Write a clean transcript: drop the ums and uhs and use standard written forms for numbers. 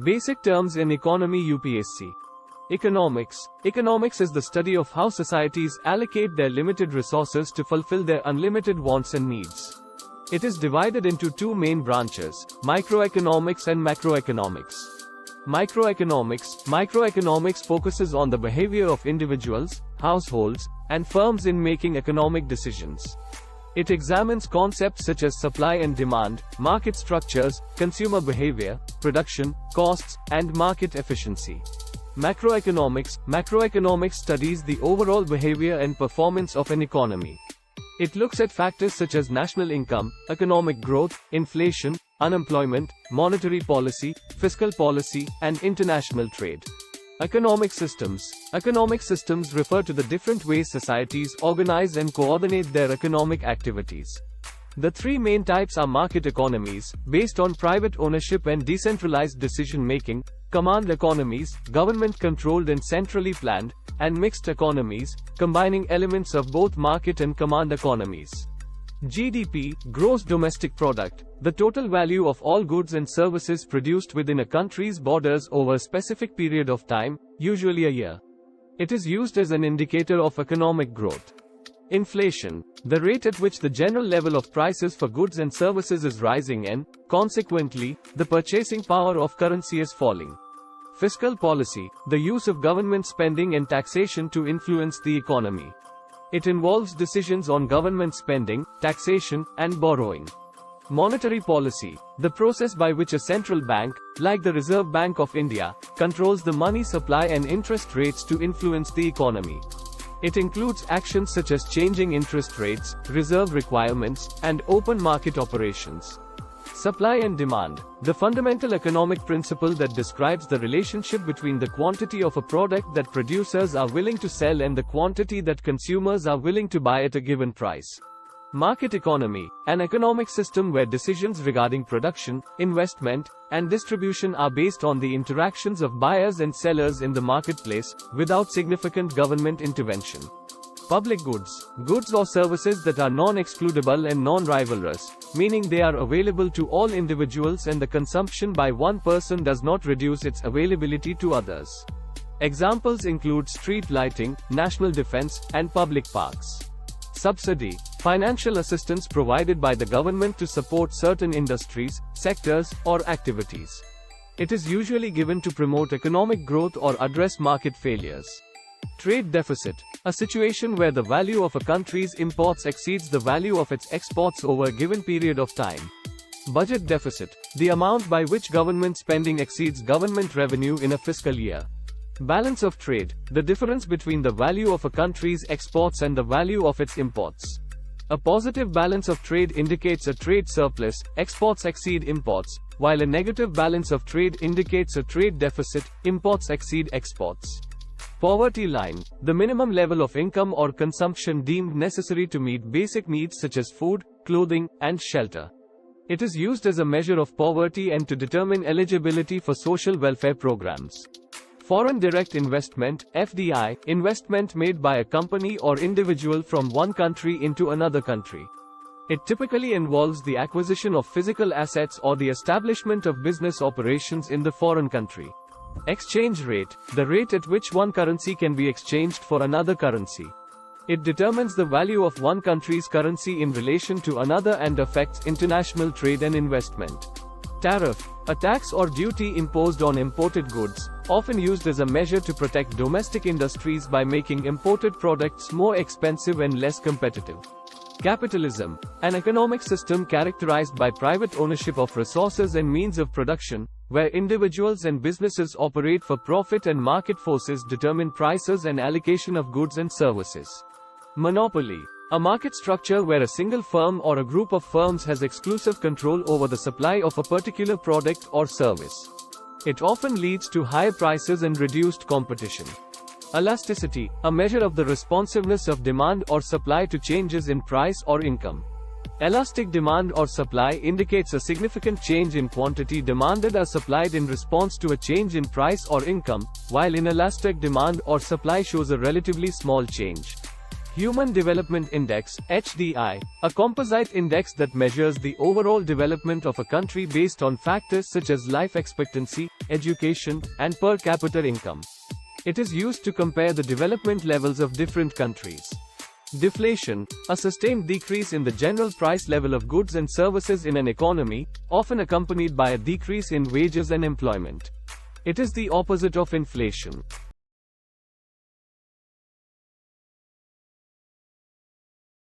Basic terms in economy UPSC. Economics. Economics is the study of how societies allocate their limited resources to fulfill their unlimited wants and needs. It is divided into two main branches, microeconomics and macroeconomics. Microeconomics focuses on the behavior of individuals, households, and firms in making economic decisions. It examines concepts such as supply and demand, market structures, consumer behavior, production, costs, and market efficiency. Macroeconomics studies the overall behavior and performance of an economy. It looks at factors such as national income, economic growth, inflation, unemployment, monetary policy, fiscal policy, and international trade. Economic systems refer to the different ways societies organize and coordinate their economic activities. The three main types are market economies, based on private ownership and decentralized decision-making, command economies, government-controlled and centrally planned, and mixed economies, combining elements of both market and command economies. GDP, gross domestic product, the total value of all goods and services produced within a country's borders over a specific period of time, usually a year. It is used as an indicator of economic growth. Inflation, the rate at which the general level of prices for goods and services is rising and, consequently, the purchasing power of currency is falling. Fiscal policy, the use of government spending and taxation to influence the economy. It involves decisions on government spending, taxation, and borrowing. Monetary policy, the process by which a central bank, like the Reserve Bank of India, controls the money supply and interest rates to influence the economy. It includes actions such as changing interest rates, reserve requirements, and open market operations. Supply and demand, the fundamental economic principle that describes the relationship between the quantity of a product that producers are willing to sell and the quantity that consumers are willing to buy at a given price. Market economy, an economic system where decisions regarding production, investment, and distribution are based on the interactions of buyers and sellers in the marketplace, without significant government intervention. Public goods, goods or services that are non-excludable and non-rivalrous, meaning they are available to all individuals and the consumption by one person does not reduce its availability to others. Examples include street lighting, national defense, and public parks. Subsidy, financial assistance provided by the government to support certain industries, sectors, or activities. It is usually given to promote economic growth or address market failures. Trade deficit, a situation where the value of a country's imports exceeds the value of its exports over a given period of time. Budget deficit, the amount by which government spending exceeds government revenue in a fiscal year. Balance of trade, the difference between the value of a country's exports and the value of its imports. A positive balance of trade indicates a trade surplus, exports exceed imports, while a negative balance of trade indicates a trade deficit, imports exceed exports. Poverty line, the minimum level of income or consumption deemed necessary to meet basic needs such as food, clothing, and shelter. It is used as a measure of poverty and to determine eligibility for social welfare programs. Foreign direct investment, FDI, investment made by a company or individual from one country into another country. It typically involves the acquisition of physical assets or the establishment of business operations in the foreign country. Exchange rate, the rate at which one currency can be exchanged for another currency. It determines the value of one country's currency in relation to another and affects international trade and investment. Tariff, a tax or duty imposed on imported goods, often used as a measure to protect domestic industries by making imported products more expensive and less competitive. Capitalism, an economic system characterized by private ownership of resources and means of production, where individuals and businesses operate for profit and market forces determine prices and allocation of goods and services. Monopoly, a market structure where a single firm or a group of firms has exclusive control over the supply of a particular product or service. It often leads to higher prices and reduced competition. Elasticity, a measure of the responsiveness of demand or supply to changes in price or income. Elastic demand or supply indicates a significant change in quantity demanded or supplied in response to a change in price or income, while inelastic demand or supply shows a relatively small change. Human Development Index, HDI, a composite index that measures the overall development of a country based on factors such as life expectancy, education, and per capita income. It is used to compare the development levels of different countries. Deflation, a sustained decrease in the general price level of goods and services in an economy, often accompanied by a decrease in wages and employment. It is the opposite of inflation.